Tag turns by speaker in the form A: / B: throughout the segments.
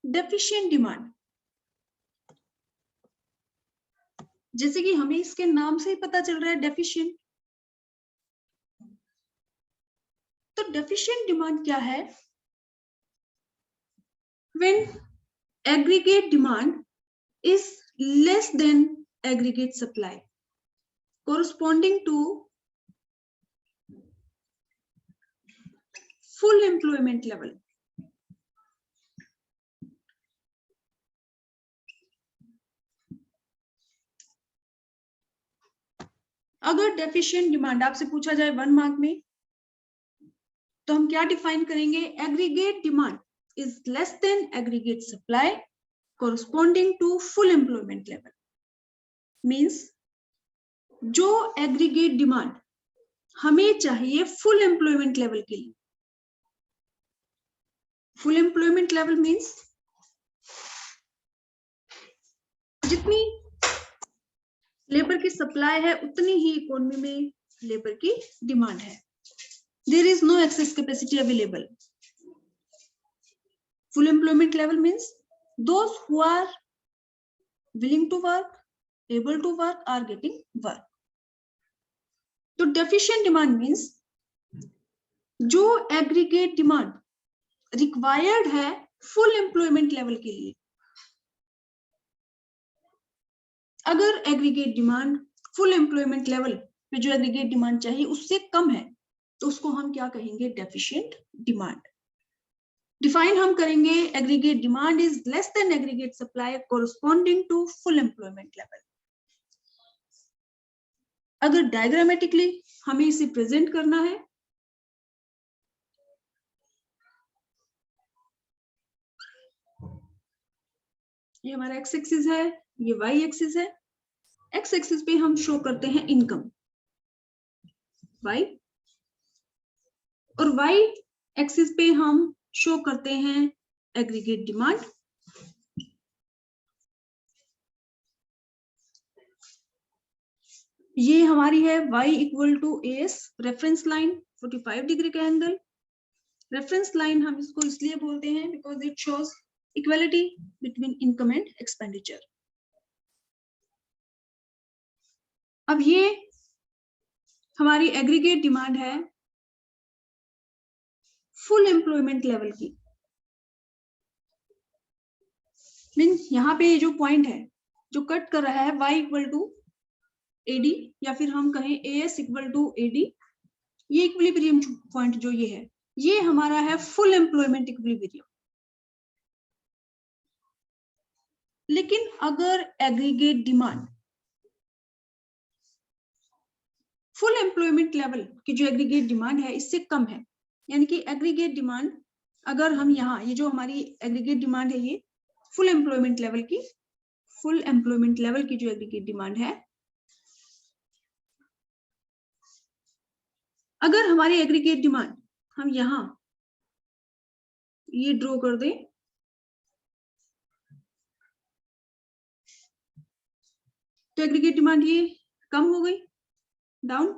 A: Deficient demand, जैसे कि हमें इसके नाम से ही पता चल रहा है डेफिशिएंट। तो डेफिशिएंट डिमांड क्या है? When aggregate demand is less than aggregate supply corresponding to full employment level. अगर डेफिशिएंट डिमांड आपसे पूछा जाए 1 मार्क में, तो हम क्या डिफाइन करेंगे? Aggregate demand is less than aggregate supply corresponding to full employment level. Means जो एग्रीगेट डिमांड हमें चाहिए फुल एम्प्लॉयमेंट लेवल के लिए। फुल एम्प्लॉयमेंट लेवल मीन्स जितनी लेबर की सप्लाई है उतनी ही इकोनॉमी में लेबर की डिमांड है। There is no excess capacity available. Full employment level means those who are willing to work, able to work are getting work. तो deficient demand means जो एग्रीगेट डिमांड रिक्वायर्ड है full employment level के लिए। अगर aggregate demand full employment level पे जो aggregate demand चाहिए उससे कम है तो उसको हम क्या कहेंगे? Deficient demand. डिफाइन हम करेंगे aggregate demand is less than aggregate supply corresponding to full employment level. अगर डायग्रामेटिकली हमें इसे प्रेजेंट करना है, ये हमारा एक्स एक्सिस है, ये वाई एक्सिस है। एक्स एक्सिस पे हम शो करते हैं इनकम वाई, और वाई एक्सिस पे हम शो करते हैं एग्रीगेट डिमांड। ये हमारी है y equal to AS reference line 45 degree का एंगल। रेफरेंस लाइन हम इसको इसलिए बोलते हैं because it shows equality between income and expenditure. अब ये हमारी एग्रीगेट डिमांड है फुल एम्प्लॉयमेंट लेवल की। मीन्स यहाँ पे जो पॉइंट है जो कट कर रहा है y इक्वल टू एडी, या फिर हम कहें एस इक्वल टू एडी, ये इक्विलिब्रियम पॉइंट जो ये है, ये हमारा है फुल एम्प्लॉयमेंट इक्विलिब्रियम। लेकिन अगर aggregate demand full employment level की जो एग्रीगेट डिमांड है इससे कम है, यानी कि एग्रीगेट डिमांड अगर हम यहाँ ये जो हमारी एग्रीगेट डिमांड है ये फुल एम्प्लॉयमेंट लेवल की, फुल एम्प्लॉयमेंट लेवल की जो एग्रीगेट डिमांड है, अगर हमारी एग्रीगेट डिमांड हम यहाँ ये ड्रॉ कर दें, तो एग्रीगेट डिमांड ये कम हो गई, डाउन।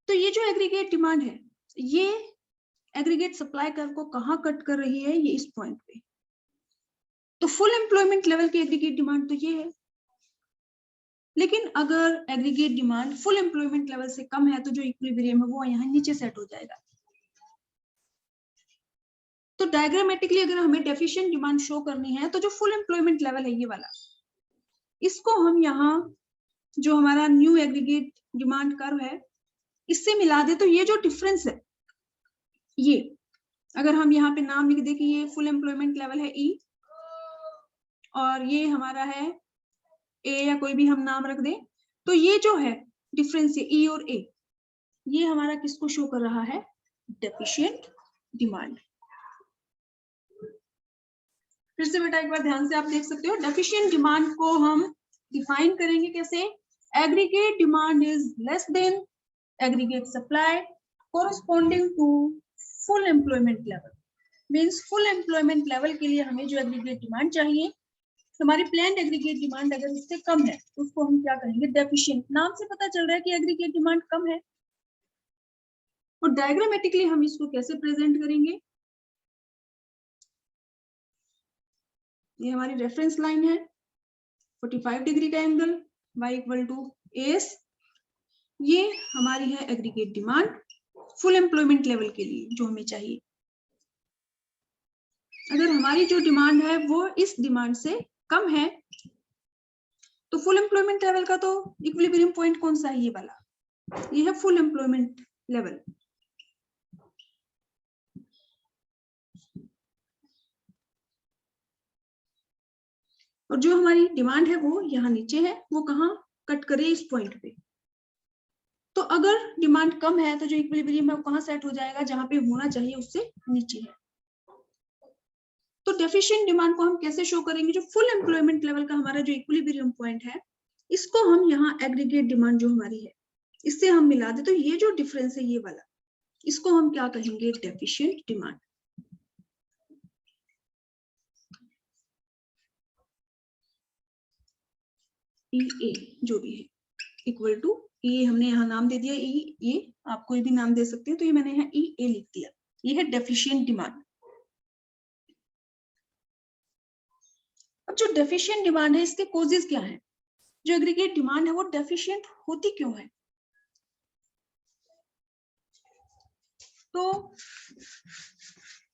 A: तो ये जो एग्रीगेट डिमांड है ये एग्रीगेट सप्लाई कर्व को कहाँ कट कर रही है? ये इस पॉइंट पे। तो फुल एम्प्लॉयमेंट लेवल की एग्रीगेट डिमांड तो ये है, लेकिन अगर aggregate demand full employment level से कम है तो जो इक्विलिब्रियम है वो यहाँ नीचे सेट हो जाएगा। तो डायग्रामेटिकली अगर हमें डेफिशिएंट डिमांड शो करनी है तो जो फुल एम्प्लॉयमेंट लेवल है ये वाला, इसको हम यहाँ जो हमारा न्यू एग्रीगेट डिमांड कर्व है इससे मिला दे, तो ये जो डिफरेंस है ये अगर हम यहाँ पे नाम लिख दे कि ये फुल एम्प्लॉयमेंट लेवल है ई और ये हमारा है ए, या कोई भी हम नाम रख दें, तो ये जो है डिफरेंस ई और ए, ये हमारा किसको शो कर रहा है? Deficient demand. फिर से बेटा एक बार ध्यान से आप देख सकते हो, डेफिशिएंट डिमांड को हम डिफाइन करेंगे कैसे? Aggregate demand is less than aggregate supply corresponding to full employment level. Means full employment level के लिए हमें जो एग्रीगेट डिमांड चाहिए, हमारी प्लान्ड एग्रीगेट डिमांड अगर इससे कम है तो उसको हम क्या कहेंगे? डेफिशिएंट। नाम से पता चल रहा है कि एग्रीगेट डिमांड कम है। और डायग्रामेटिकली हम इसको कैसे प्रेजेंट करेंगे? ये हमारी रेफरेंस लाइन है, 45 डिग्री का angle, y equal to AS। ये हमारी है aggregate demand full employment level के लिए जो हमें चाहिए। अगर हमारी जो डिमांड है वो इस डिमांड से कम है तो फुल एम्प्लॉयमेंट लेवल का तो इक्विलिब्रियम पॉइंट कौन सा है, ये वाला, ये है फुल एम्प्लॉयमेंट लेवल। और जो हमारी डिमांड है वो यहाँ नीचे है, वो कहाँ कट करे, इस पॉइंट पे। तो अगर डिमांड कम है तो जो इक्विलिब्रियम है वो कहाँ सेट हो जाएगा, जहां पे होना चाहिए उससे नीचे है। तो डेफिशिएंट डिमांड को हम कैसे शो करेंगे, जो फुल एम्प्लॉयमेंट लेवल का हमारा जो इक्विलिब्रियम पॉइंट है, इसको हम यहाँ एग्रीगेट डिमांड जो हमारी है इससे हम मिला दे, तो ये जो डिफरेंस है ये वाला, इसको हम क्या कहेंगे, डेफिशिएंट डिमांड। EA जो भी है इक्वल टू ये हमने यहाँ नाम दे दिया ई, ये आप कोई भी नाम दे सकते हैं, तो ये मैंने यहाँ EA लिख दिया, ये है डेफिशिएंट डिमांड। अब जो डेफिशिएंट डिमांड है इसके कॉजेज क्या है, जो एग्रीगेट डिमांड है वो डेफिशिएंट होती क्यों है। तो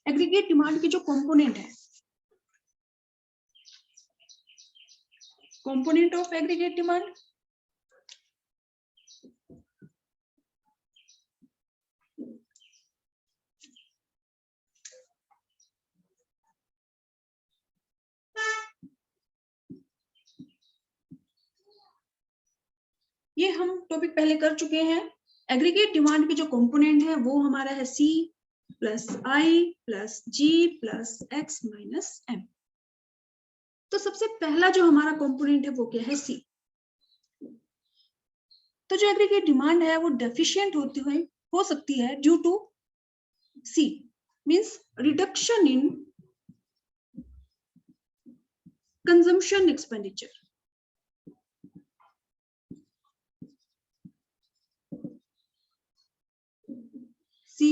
A: एग्रीगेट डिमांड के जो कंपोनेंट है, कंपोनेंट ऑफ एग्रीगेट डिमांड, ये हम टॉपिक पहले कर चुके हैं। एग्रीगेट डिमांड के जो कंपोनेंट है वो हमारा है C plus I plus G plus X minus M। तो सबसे पहला जो हमारा कंपोनेंट है वो क्या है, C। तो जो एग्रीगेट डिमांड है वो डेफिशिएंट होती हुई हो सकती है due to C, means reduction in consumption expenditure. C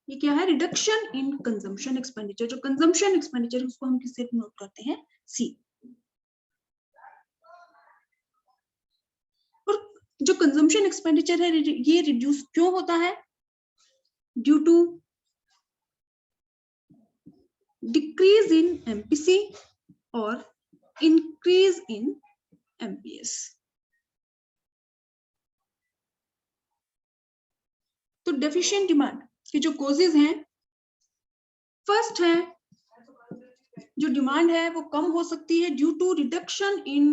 A: ये क्या है, रिडक्शन इन कंजम्पशन एक्सपेंडिचर। जो कंजम्पशन एक्सपेंडिचर उसको हम किससे नोट करते हैं, C। और जो कंजम्पशन एक्सपेंडिचर है ये रिड्यूस क्यों होता है, due to decrease in MPC और इंक्रीज इन MPS। तो डेफिशिएंट डिमांड की जो कॉजेज हैं, फर्स्ट है जो डिमांड है वो कम हो सकती है due to reduction in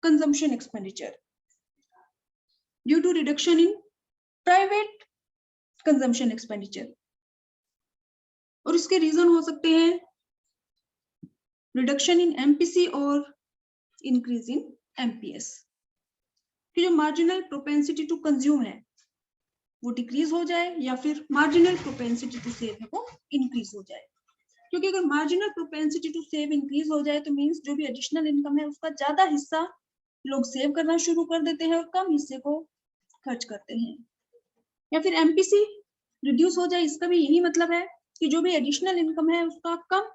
A: consumption expenditure, due to reduction in private consumption expenditure. और इसके रीजन हो सकते हैं रिडक्शन इन MPC और इंक्रीज इन MPS। कि जो मार्जिनल प्रोपेंसिटी टू कंज्यूम है वो डिक्रीज हो जाए, या फिर मार्जिनल प्रोपेंसिटी टू सेव है वो इंक्रीज हो जाए। क्योंकि अगर marginal propensity to save increase हो जाए तो मींस जो भी एडिशनल इनकम है उसका ज्यादा हिस्सा लोग सेव करना शुरू कर देते हैं और कम हिस्से को खर्च करते हैं। या फिर MPC रिड्यूस हो जाए, इसका भी यही मतलब है कि जो भी एडिशनल इनकम है उसका कम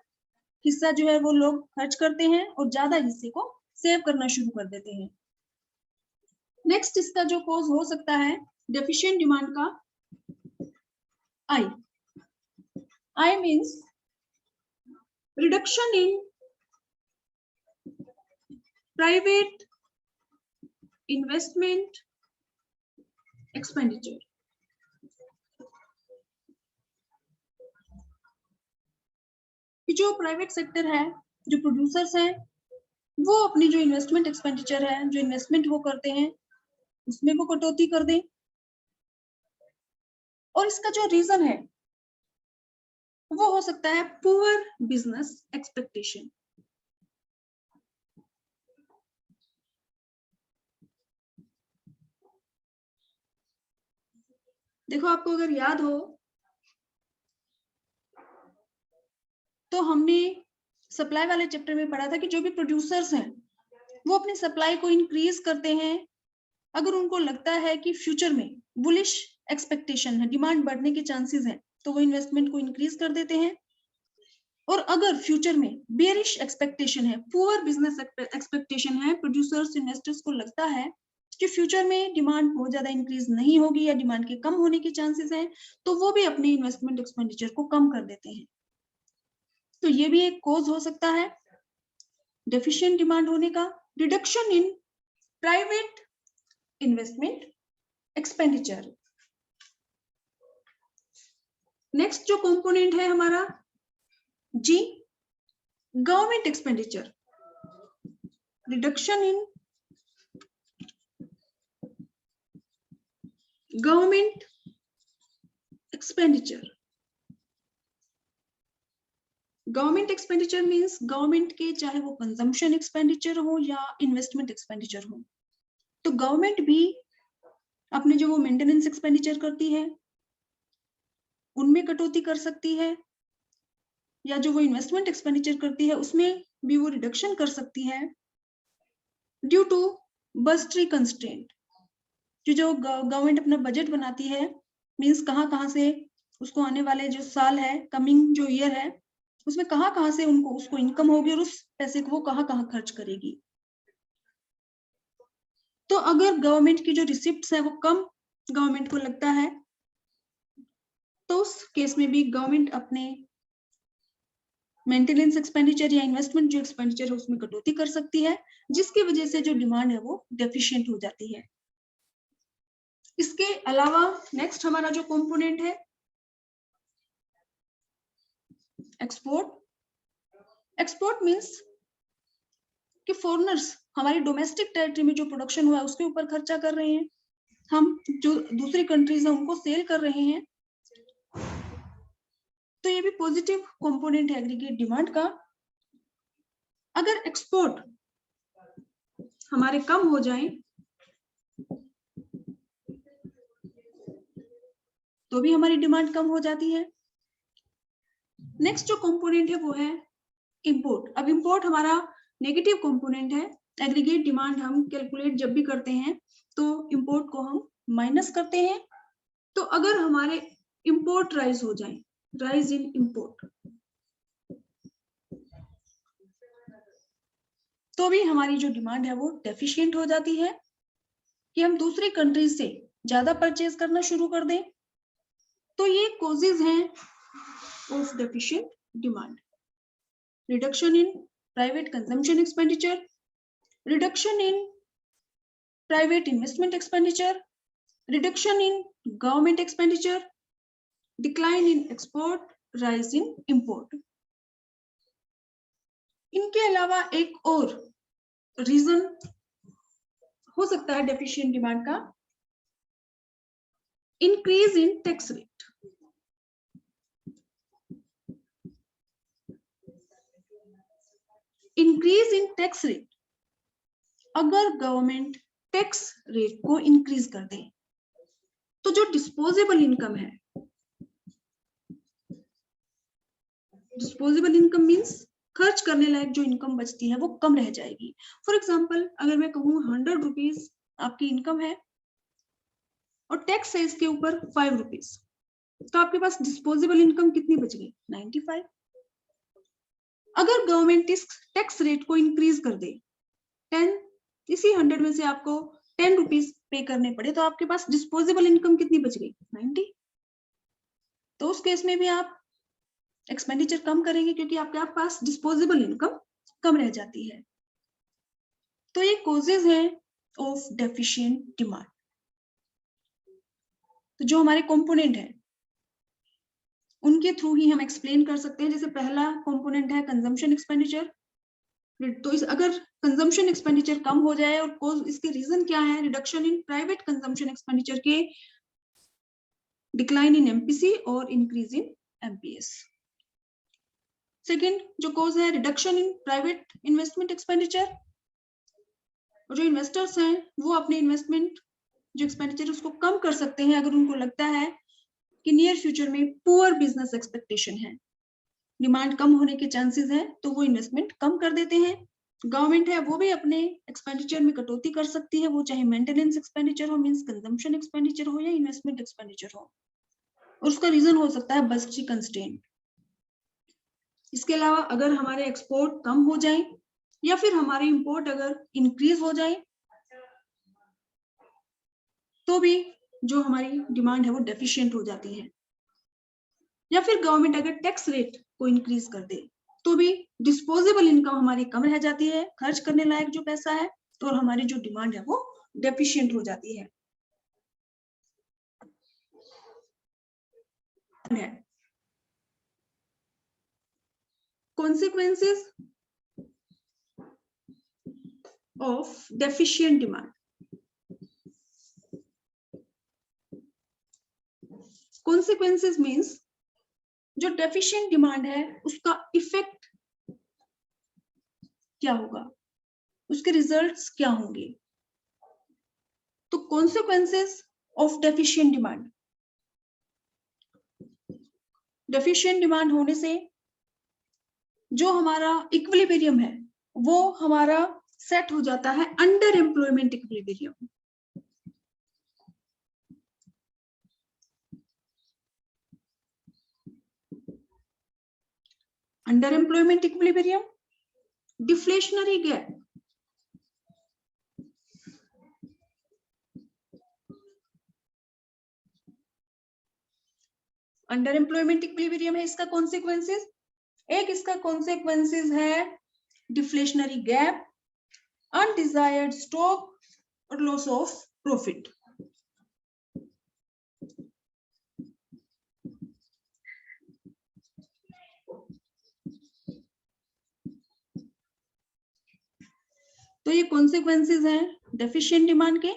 A: हिस्सा जो है वो लोग खर्च करते हैं और ज्यादा हिस्से को सेव करना शुरू कर देते हैं। नेक्स्ट इसका जो कॉज हो सकता है डेफिशिएंट डिमांड का, I means reduction in private investment expenditure. जो प्राइवेट सेक्टर है, जो प्रोड्यूसर्स हैं, वो अपनी जो इन्वेस्टमेंट एक्सपेंडिचर है, जो इन्वेस्टमेंट वो करते हैं उसमें वो कटौती कर दें। और इसका जो रीजन है वो हो सकता है पुअर बिजनेस एक्सपेक्टेशन। देखो आपको अगर याद हो तो हमने सप्लाई वाले चैप्टर में पढ़ा था कि जो भी प्रोड्यूसर्स हैं वो अपनी सप्लाई को इंक्रीज करते हैं अगर उनको लगता है कि फ्यूचर में बुलिश एक्सपेक्टेशन है, डिमांड बढ़ने के चांसेस हैं, तो वो इन्वेस्टमेंट को इंक्रीज कर देते हैं। और अगर फ्यूचर में बेरिश एक्सपेक्टेशन है, पुअर बिजनेस एक्सपेक्टेशन है, प्रोड्यूसर्स इन्वेस्टर्स को लगता है कि फ्यूचर में डिमांड बहुत ज्यादा इंक्रीज नहीं होगी या डिमांड के कम होने के चांसेस हैं, तो वो भी अपने इन्वेस्टमेंट एक्सपेंडिचर को कम कर देते हैं। तो ये भी एक कॉज हो सकता है डेफिशिएंट डिमांड होने का। Reduction in private investment expenditure. Next जो कंपोनेंट है हमारा जी, government expenditure. Reduction in government expenditure. Government expenditure means government के चाहे वो कंजम्पशन एक्सपेंडिचर हो या इन्वेस्टमेंट एक्सपेंडिचर हो, तो गवर्नमेंट भी अपने जो वो मेंटेनेंस एक्सपेंडिचर करती है उनमें कटौती कर सकती है, या जो वो इन्वेस्टमेंट एक्सपेंडिचर करती है उसमें भी वो रिडक्शन कर सकती है ड्यू टू बजटरी कंस्ट्रेंट। जो गवर्नमेंट अपना बजट बनाती है, मींस कहाँ से उसको आने वाले जो साल है, कमिंग जो ईयर है, उसमें कहाँ से उसको इनकम होगी और उस पैसे को वो कहाँ खर्च करेगी। तो अगर गवर्नमेंट की जो रिसिप्ट्स है वो कम गवर्नमेंट को लगता है, तो उस केस में भी गवर्नमेंट अपने मेंटेनेंस एक्सपेंडिचर या इन्वेस्टमेंट जो एक्सपेंडिचर है उसमें कटौती कर सकती है, जिसकी वजह से जो डिमांड है वो डेफिशिएंट हो जाती है। इसके अलावा नेक्स्ट हमारा जो कंपोनेंट है एक्सपोर्ट। एक्सपोर्ट मींस कि फॉरेनर्स हमारी डोमेस्टिक टेरिटरी में जो प्रोडक्शन हुआ है उसके ऊपर खर्चा कर रहे हैं, हम जो दूसरी कंट्रीज है उनको सेल कर रहे हैं, तो ये भी पॉजिटिव कंपोनेंट है एग्रीगेट डिमांड का। अगर एक्सपोर्ट हमारे कम हो जाए तो भी हमारी डिमांड कम हो जाती है। नेक्स्ट जो कंपोनेंट है वो है इंपोर्ट। अब इंपोर्ट हमारा नेगेटिव कंपोनेंट है। एग्रीगेट डिमांड हम कैलकुलेट जब भी करते हैं तो इंपोर्ट को हम माइनस करते हैं। तो अगर हमारे इंपोर्ट राइज हो जाए, राइज इन इंपोर्ट, तो भी हमारी जो डिमांड है वो डेफिशिएंट हो जाती है कि हम दूसरी कंट्रीज से ज्यादा परचेज करना शुरू कर दें। तो ये कॉजेज हैं of deficient demand. Reduction in private consumption expenditure, reduction in private investment expenditure, reduction in government expenditure, decline in export, rise in import. इनके अलावा एक और रीजन हो सकता है डेफिशिएंट डिमांड का, increase in tax rate. Increase in tax rate, अगर government tax rate को इंक्रीज कर दे तो जो डिस्पोजेबल इनकम है, डिस्पोजेबल इनकम मींस खर्च करने लायक जो इनकम बचती है वो कम रह जाएगी। फॉर एग्जाम्पल अगर मैं कहूँ 100 रुपीज आपकी इनकम है और टैक्स है इसके ऊपर 5 रुपीज, तो आपके पास डिस्पोजेबल इनकम कितनी बच गई? 95। अगर गवर्नमेंट इस टैक्स रेट को इंक्रीज कर दे 10, इसी 100 में से आपको 10 रुपीज पे करने पड़े, तो आपके पास डिस्पोजेबल इनकम कितनी बच गई? 90। तो उस केस में भी आप एक्सपेंडिचर कम करेंगे क्योंकि आपके पास डिस्पोजेबल इनकम कम रह जाती है। तो ये कॉजेज हैं ऑफ डेफिशिएंट डिमांड। तो जो हमारे कंपोनेंट है उनके थ्रू ही हम एक्सप्लेन कर सकते हैं। जैसे पहला कंपोनेंट है कंजम्पशन एक्सपेंडिचर। तो इस अगर कंजम्पशन एक्सपेंडिचर कम हो जाए और कॉज इसके रीजन क्या है? Reduction in private consumption expenditure के डिक्लाइन इन एमपीसी और इंक्रीज इन एमपीएस। सेकेंड जो कॉज है reduction in private investment expenditure, और जो इन्वेस्टर्स हैं वो अपने इन्वेस्टमेंट जो एक्सपेंडिचर उसको कम कर सकते हैं अगर उनको लगता है कि नियर फ्यूचर में पुअर बिजनेस एक्सपेक्टेशन है, डिमांड कम होने के चांसेस है, तो वो इन्वेस्टमेंट कम कर देते हैं। गवर्नमेंट है वो भी अपने एक्सपेंडिचर में कटौती कर सकती है, वो चाहे मेंटेनेंस एक्सपेंडिचर हो, मींस कंजम्पशन एक्सपेंडिचर हो, या इन्वेस्टमेंट एक्सपेंडिचर हो। और उसका रीजन हो सकता है बजटरी कंस्ट्रेंट। इसके अलावा अगर हमारे एक्सपोर्ट कम हो जाए या फिर हमारे इंपोर्ट अगर इंक्रीज हो जाए तो भी जो हमारी डिमांड है वो डेफिशिएंट हो जाती है। या फिर गवर्नमेंट अगर टैक्स रेट को इंक्रीज कर दे तो भी डिस्पोजेबल इनकम हमारी कम रह जाती है, खर्च करने लायक जो पैसा है, तो हमारी जो डिमांड है वो डेफिशिएंट हो जाती है। Consequences of deficient demand. Consequences means जो डेफिशिएंट डिमांड है उसका इफेक्ट क्या होगा, उसके रिजल्ट्स क्या होंगे। तो consequences of deficient demand, deficient demand होने से जो हमारा इक्विलिब्रियम है वो हमारा सेट हो जाता है under employment equilibrium. Under employment equilibrium, deflationary gap, under employment equilibrium है इसका कॉन्सिक्वेंसेस। एक इसका कॉन्सिक्वेंसेस है डिफ्लेशनरी गैप, अनडिजायर्ड स्टॉक और लॉस ऑफ प्रॉफिट। तो ये कॉन्सिक्वेंसेस हैं डेफिशिएंट डिमांड के।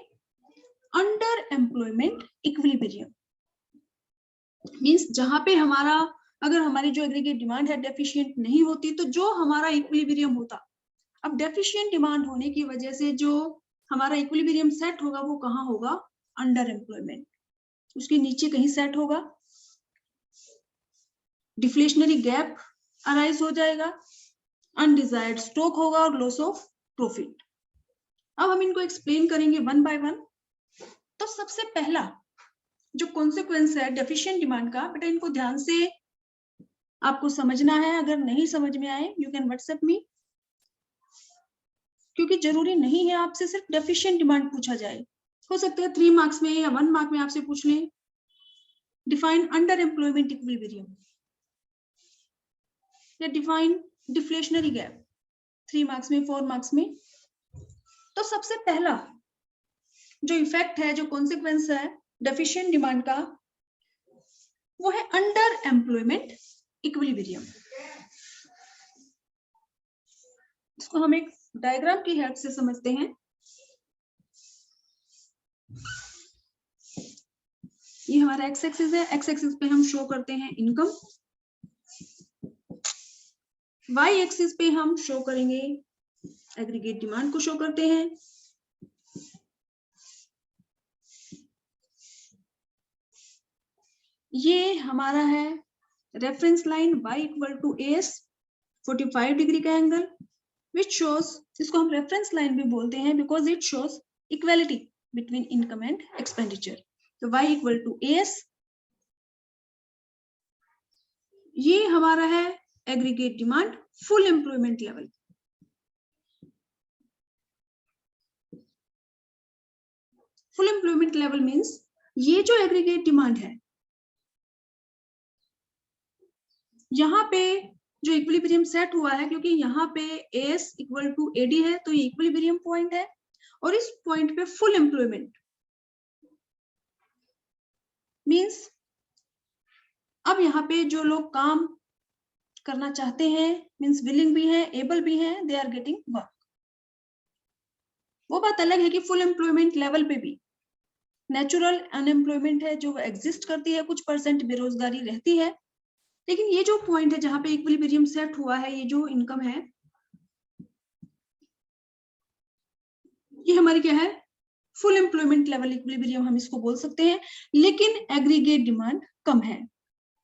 A: अंडर एम्प्लॉयमेंट इक्विलिब्रियम मींस जहां पे हमारा अगर हमारी जो एग्रीगेट डिमांड है डेफिशिएंट नहीं होती तो जो हमारा इक्विलिब्रियम होता, अब डेफिशिएंट डिमांड होने की वजह से जो हमारा इक्विलिब्रियम सेट होगा वो कहाँ होगा, अंडर एम्प्लॉयमेंट, उसके नीचे कहीं सेट होगा, डिफ्लेशनरी गैप अराइज हो जाएगा, अनडिजायर्ड स्टॉक होगा और लॉस ऑफ प्रॉफिट। अब हम इनको एक्सप्लेन करेंगे वन बाय वन। तो सबसे पहला जो कॉन्सिक्वेंस है डेफिशिएंट डिमांड का, बेटा इनको ध्यान से आपको समझना है, अगर नहीं समझ में आए यू कैन व्हाट्सएप मी, क्योंकि जरूरी नहीं है आपसे सिर्फ डेफिशिएंट डिमांड पूछा जाए, हो सकता है 3 मार्क्स में या 1 मार्क में आपसे पूछ लें डिफाइन अंडर एम्प्लॉयमेंट इक्विलिब्रियम या डिफाइन डिफ्लेशनरी गैप 3 मार्क्स में, 4 मार्क्स में। तो सबसे पहला जो इफेक्ट है, जो कॉन्सिक्वेंस है डेफिशिएंट डिमांड का, वो है अंडर एम्प्लॉयमेंट इक्विलिब्रियम। इसको हम एक डायग्राम की हेल्प से समझते हैं। ये हमारा एक्स एक्सिस है, एक्स एक्सिस पे हम शो करते हैं इनकम, वाई एक्सिस पे हम शो करेंगे एग्रीगेट डिमांड को शो करते हैं। ये हमारा है reference line y equal to AS 45 degree का एंगल विच शोज, इसको हम रेफरेंस लाइन भी बोलते हैं because it shows equality between income and expenditure. तो y इक्वल टू AS, ये हमारा है aggregate demand full employment level. Full employment level means ये जो एग्रीगेट डिमांड है, यहाँ पे जो इक्विलिब्रियम सेट हुआ है, क्योंकि यहाँ पे AS इक्वल टू AD है तो ये इक्विलिब्रियम पॉइंट है, और इस पॉइंट पे फुल एम्प्लॉयमेंट मींस अब यहाँ पे जो लोग काम करना चाहते हैं मींस विलिंग भी है, एबल भी है, दे आर गेटिंग वर्क। वो बात अलग है कि फुल एम्प्लॉयमेंट लेवल पे भी नेचुरल अनएम्प्लॉयमेंट है जो एग्जिस्ट करती है, कुछ परसेंट बेरोजगारी रहती है, लेकिन ये जो पॉइंट है जहां पे इक्विलिब्रियम सेट हुआ है, ये जो इनकम है ये हमारी क्या है, फुल एम्प्लॉयमेंट लेवल इक्विलिब्रियम हम इसको बोल सकते हैं, लेकिन एग्रीगेट डिमांड कम है।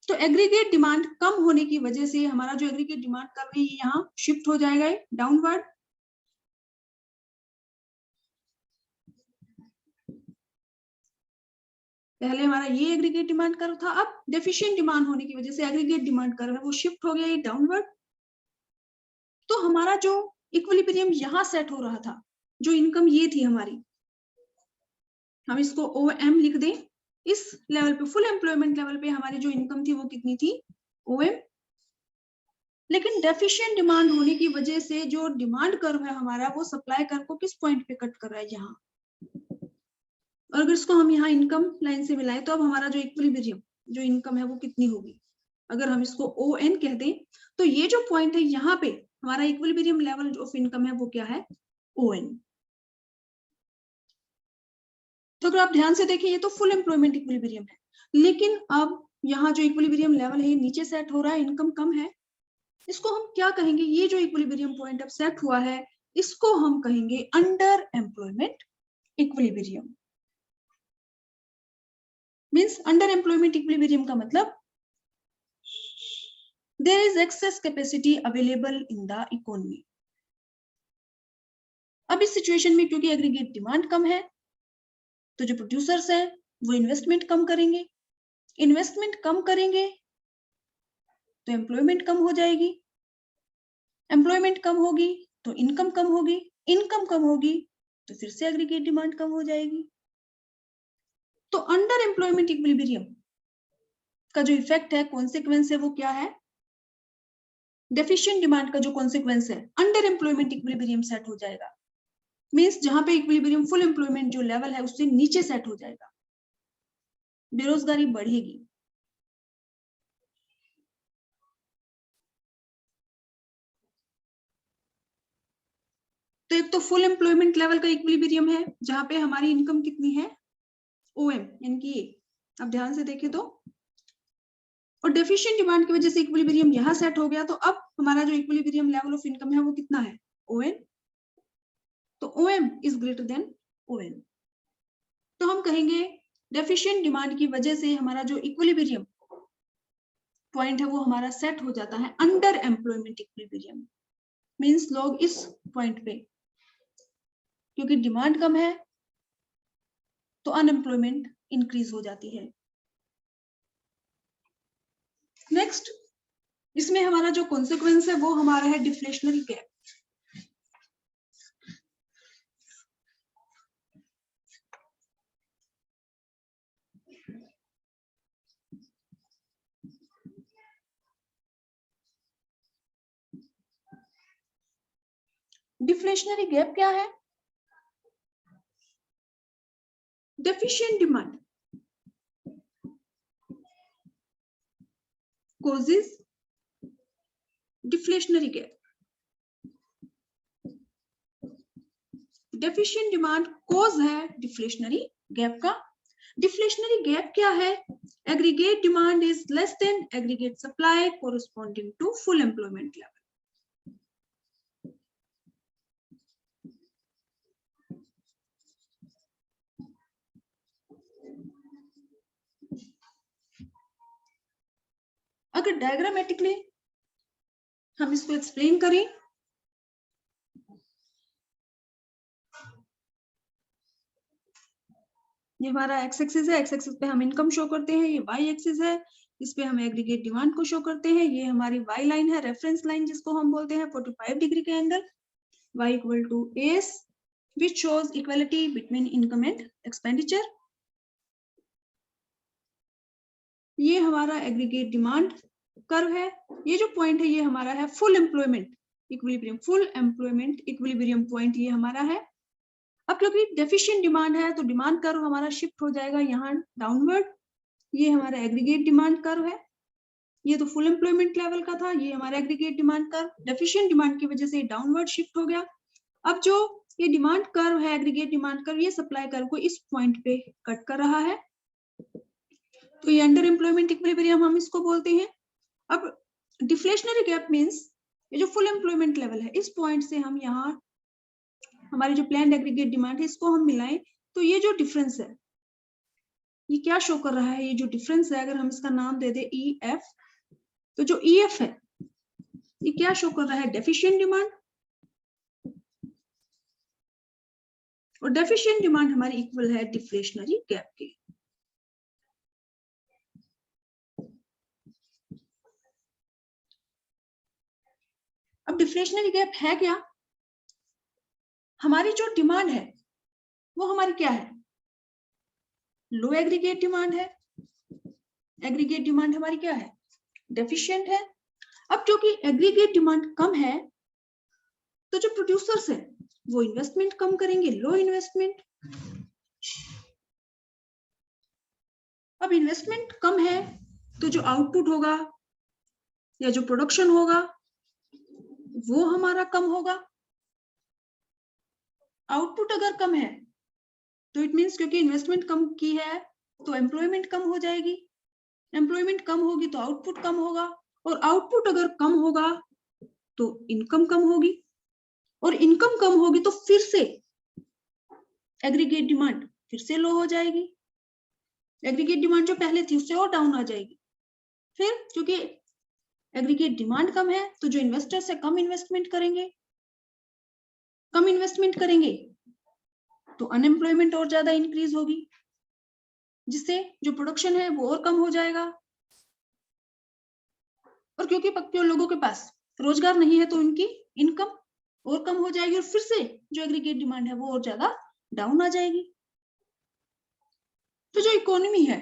A: तो एग्रीगेट डिमांड कम होने की वजह से हमारा जो एग्रीगेट डिमांड कर्व है यहाँ शिफ्ट हो जाएगा डाउनवर्ड। पहले हमारा ये एग्रीगेट डिमांड कर्व था, अब डेफिशिएंट डिमांड होने की वजह से एग्रीगेट डिमांड कर्व है वो शिफ्ट हो गया ये डाउनवर्ड। तो हमारा जो इक्विलिब्रियम यहाँ सेट हो रहा था, जो इनकम ये थी हमारी, हम इसको OM लिख दें। इस लेवल पे, फुल एम्प्लॉयमेंट लेवल पे हमारी जो इनकम थी वो कितनी थी, OM। लेकिन डेफिशिएंट डिमांड होने की वजह से जो डिमांड कर्व है हमारा, वो सप्लाई कर्व को किस पॉइंट पे कट कर रहा है, यहाँ। और अगर इसको हम यहाँ इनकम लाइन से मिलाएं तो अब हमारा जो इक्विलिब्रियम जो इनकम है वो कितनी होगी, अगर हम इसको ON कह दें, तो ये जो पॉइंट है यहाँ पे हमारा इक्विलिब्रियम लेवल ऑफ इनकम है वो क्या है, ON। तो अगर आप ध्यान से देखिए, ये तो फुल एम्प्लॉयमेंट इक्विलिब्रियम है, लेकिन अब यहाँ जो इक्विलिब्रियम लेवल है नीचे सेट हो रहा है, इनकम कम है। इसको हम क्या कहेंगे, ये जो इक्विलिब्रियम पॉइंट अब सेट हुआ है, इसको हम कहेंगे under employment equilibrium. Means under employment equilibrium का मतलब there is excess capacity available in the economy. अब इस सिचुएशन में क्योंकि एग्रीगेट डिमांड कम है, तो जो प्रोड्यूसर्स है वो इन्वेस्टमेंट कम करेंगे। इन्वेस्टमेंट कम करेंगे तो एम्प्लॉयमेंट कम हो जाएगी, एम्प्लॉयमेंट कम होगी तो इनकम कम होगी, इनकम कम होगी तो फिर से एग्रीगेट डिमांड कम हो जाएगी। तो अंडर एम्प्लॉयमेंट इक्विलिब्रियम का जो इफेक्ट है, कॉन्सिक्वेंस है, वो क्या है, डेफिशिएंट डिमांड का जो कॉन्सिक्वेंस है, अंडर एम्प्लॉयमेंट इक्विलिब्रियम सेट हो जाएगा। मींस जहां पे इक्विलिब्रियम फुल एम्प्लॉयमेंट जो लेवल है उससे नीचे सेट हो जाएगा, बेरोजगारी बढ़ेगी। तो एक तो फुल एम्प्लॉयमेंट लेवल का इक्विलिब्रियम है जहां पे हमारी इनकम कितनी है, OM, यानी कि अब ध्यान से देखें तो, और डेफिशिएंट डिमांड की वजह से इक्विलिब्रियम यहाँ सेट हो गया, तो अब हमारा जो इक्विलिब्रियम लेवल ऑफ इनकम है वो कितना है, ON। तो OM is greater than ON। तो हम कहेंगे डेफिशिएंट डिमांड की वजह से हमारा जो इक्विलिब्रियम पॉइंट है वो हमारा सेट हो जाता है अंडर एम्प्लॉयमेंट इक्विलिब्रियम। मींस लोग इस पॉइंट पे, क्योंकि डिमांड कम है तो अनएम्प्लॉयमेंट इंक्रीज हो जाती है। नेक्स्ट, इसमें हमारा जो कॉन्सिक्वेंस है वो हमारा है डिफ्लेशनरी गैप। डिफ्लेशनरी गैप क्या है, deficient demand causes deflationary gap। Deficient demand cause है डिफ्लेशनरी गैप का। डिफ्लेशनरी गैप क्या है, aggregate demand is less than aggregate supply corresponding to full employment level. अगर डायग्रामेटिकली हम इसको एक्सप्लेन करें, ये हमारा एक्स एक्सिस है, एक्स एक्सिस पे हम इनकम शो करते हैं, ये वाई एक्सिस है, इस पे हम एग्रीगेट डिमांड को शो करते हैं, ये हमारी वाई लाइन है, रेफरेंस लाइन जिसको हम बोलते हैं 45 डिग्री के angle, y equal to AS, which shows equality between income and expenditure। ये हमारा एग्रीगेट डिमांड कर्व है, ये जो पॉइंट है ये हमारा है full employment equilibrium, full employment equilibrium point ये हमारा है। अब क्योंकि डेफिशिएंट डिमांड है तो डिमांड कर्व हमारा शिफ्ट हो जाएगा यहाँ डाउनवर्ड। ये हमारा एग्रीगेट डिमांड कर्व है, ये तो फुल एम्प्लॉयमेंट लेवल का था, ये हमारा aggregate demand curve deficient demand की वजह से डाउनवर्ड शिफ्ट हो गया। अब जो ये डिमांड कर्व है, एग्रीगेट डिमांड कर्व, ये सप्लाई कर्व को इस पॉइंट पे कट कर रहा है, तो ये अंडर एम्प्लॉयमेंट इक्विलिब्रियम हम इसको बोलते हैं। अब डिफ्लेशनरी गैप मींस ये जो फुल एम्प्लॉयमेंट लेवल है, इस पॉइंट से हम यहाँ हमारी जो प्लान्ड एग्रीगेट डिमांड है इसको हम मिलाएं, तो ये जो डिफरेंस है ये क्या शो कर रहा है, ये जो डिफरेंस है अगर हम इसका नाम दे दे EF, तो जो EF है ये क्या शो कर रहा है, डेफिशिएंट डिमांड, और डेफिशिएंट डिमांड हमारी इक्वल है डिफ्लेशनरी गैप के। अब डिफ्लेशनरी गैप है क्या? हमारी जो डिमांड है वो हमारी क्या है? लो एग्रीगेट डिमांड है। एग्रीगेट डिमांड हमारी क्या है? डेफिशिएंट है। अब क्योंकि एग्रीगेट डिमांड कम है तो जो प्रोड्यूसर्स है वो इन्वेस्टमेंट कम करेंगे, लो इन्वेस्टमेंट। अब इन्वेस्टमेंट कम है तो जो आउटपुट होगा या जो प्रोडक्शन होगा वो हमारा कम होगा। आउटपुट अगर कम है तो इट मींस क्योंकि इन्वेस्टमेंट कम की है तो एम्प्लॉयमेंट कम हो जाएगी। एम्प्लॉयमेंट कम होगी तो आउटपुट कम होगा, और आउटपुट अगर कम होगा तो इनकम कम होगी, और इनकम कम होगी तो फिर से एग्रीगेट डिमांड फिर से लो हो जाएगी। एग्रीगेट डिमांड जो पहले थी उससे और डाउन आ जाएगी। फिर क्योंकि एग्रीगेट डिमांड कम है तो जो इन्वेस्टर्स है कम इन्वेस्टमेंट करेंगे। कम इन्वेस्टमेंट करेंगे तो अनएम्प्लॉयमेंट और ज्यादा इंक्रीज होगी, जिससे जो प्रोडक्शन है वो और कम हो जाएगा। और क्योंकि पक्के लोगों के पास रोजगार नहीं है तो उनकी इनकम और कम हो जाएगी, और फिर से जो एग्रीगेट डिमांड है वो और ज्यादा डाउन आ जाएगी। तो जो इकोनॉमी है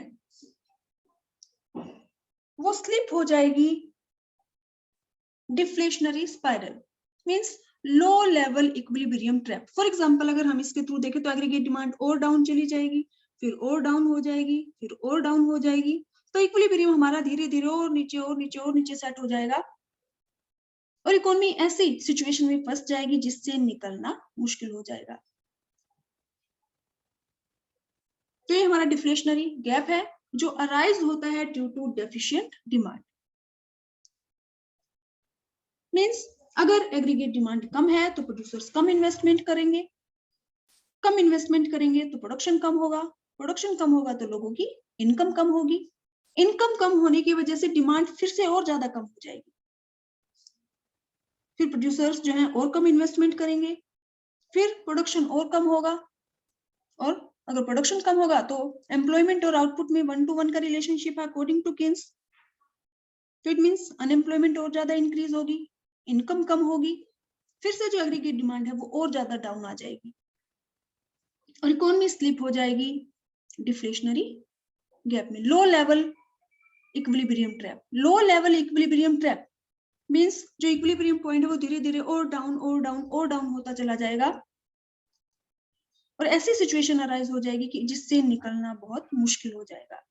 A: वो स्लिप हो जाएगी deflationary spiral, means low level equilibrium trap. For example अगर हम इसके थ्रू देखें तो एग्रीगेट डिमांड और डाउन चली जाएगी, फिर और डाउन हो जाएगी, फिर और डाउन हो जाएगी, तो इक्विलिब्रियम हमारा धीरे धीरे और नीचे और नीचे और नीचे सेट हो जाएगा, और इकोनॉमी ऐसी सिचुएशन में फंस जाएगी जिससे निकलना मुश्किल हो जाएगा। तो ये हमारा डिफ्लेशनरी गैप है जो अराइज होता है due to deficient demand. Means अगर एग्रीगेट डिमांड कम है तो प्रोड्यूसर्स कम इन्वेस्टमेंट करेंगे, कम इन्वेस्टमेंट करेंगे तो प्रोडक्शन कम होगा, प्रोडक्शन कम होगा तो लोगों की इनकम कम होगी, इनकम कम होने की वजह से डिमांड फिर से और ज्यादा कम हो जाएगी। फिर प्रोड्यूसर्स जो है और कम इन्वेस्टमेंट करेंगे, फिर प्रोडक्शन और कम होगा, और अगर प्रोडक्शन कम होगा तो एम्प्लॉयमेंट और आउटपुट में 1 to 1 का रिलेशनशिप है अकॉर्डिंग टू किन्स। तो इट मींस अनएम्प्लॉयमेंट और ज्यादा इंक्रीज होगी, इनकम कम होगी, फिर से जो एग्रीगेट डिमांड है वो और ज्यादा डाउन आ जाएगी, और इकोनॉमी स्लिप हो जाएगी डिफ्लेशनरी गैप में। Low level equilibrium trap. Low level equilibrium trap means जो इक्विलिब्रियम पॉइंट है वो धीरे धीरे और डाउन और डाउन और डाउन होता चला जाएगा, और ऐसी सिचुएशन अराइज हो जाएगी कि जिससे निकलना बहुत मुश्किल हो जाएगा।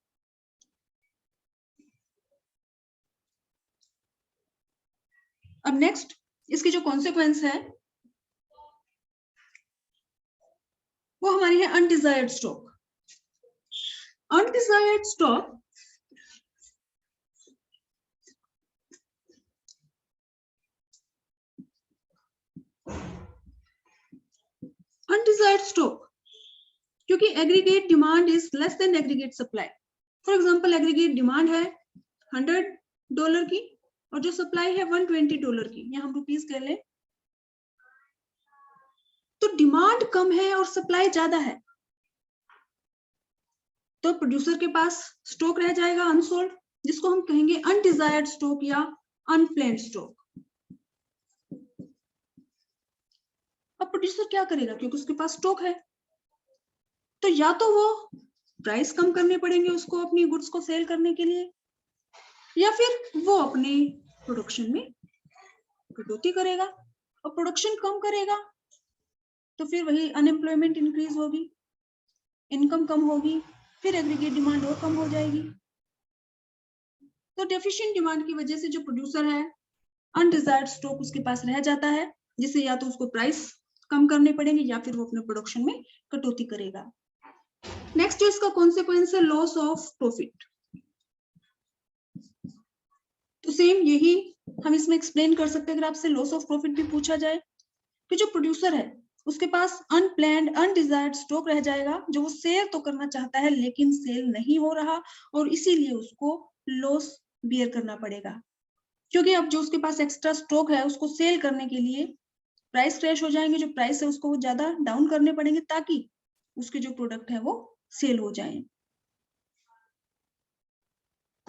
A: अब नेक्स्ट इसकी जो कॉन्सिक्वेंस है वो हमारी है undesired stock. Undesired stock undesired stock क्योंकि aggregate demand is less than aggregate supply. For example aggregate demand है $100 की और जो सप्लाई है $120 की, या हम रुपीस कह ले, तो डिमांड कम है और सप्लाई ज्यादा है, तो प्रोड्यूसर के पास स्टॉक रह जाएगा अनसोल्ड, जिसको हम कहेंगे अनडिजायर्ड स्टॉक या अनप्लान्ड स्टॉक। अब प्रोड्यूसर क्या करेगा, क्योंकि उसके पास स्टॉक है, तो या तो वो प्राइस कम करने पड़ेंगे उसको अपनी गुड्स को सेल करने के लिए, या फिर वो अपने प्रोडक्शन में कटौती करेगा, और प्रोडक्शन कम करेगा तो फिर वही अनएम्प्लॉयमेंट इंक्रीज होगी, इनकम कम होगी, फिर एग्रीगेट डिमांड और कम हो जाएगी। तो डेफिशिएंट डिमांड की वजह से जो प्रोड्यूसर है अनडिजायर्ड स्टॉक उसके पास रह जाता है, जिससे या तो उसको प्राइस कम करने पड़ेंगे या फिर वो अपने प्रोडक्शन में कटौती करेगा। नेक्स्ट जो इसका कॉन्सिक्वेंस है लॉस ऑफ प्रॉफिट। तो सेम यही हम इसमें एक्सप्लेन कर सकते हैं अगर आपसे लॉस ऑफ प्रॉफिट भी पूछा जाए, कि जो प्रोड्यूसर है उसके पास अनप्लैन्ड अनडिजायर्ड स्टॉक रह जाएगा जो वो सेल तो करना चाहता है लेकिन सेल नहीं हो रहा, और इसीलिए उसको लॉस बियर करना पड़ेगा, क्योंकि अब जो उसके पास एक्स्ट्रा स्टॉक है उसको सेल करने के लिए प्राइस क्रैश हो जाएंगे, जो प्राइस है उसको ज्यादा डाउन करने पड़ेंगे ताकि उसके जो प्रोडक्ट है वो सेल हो जाए।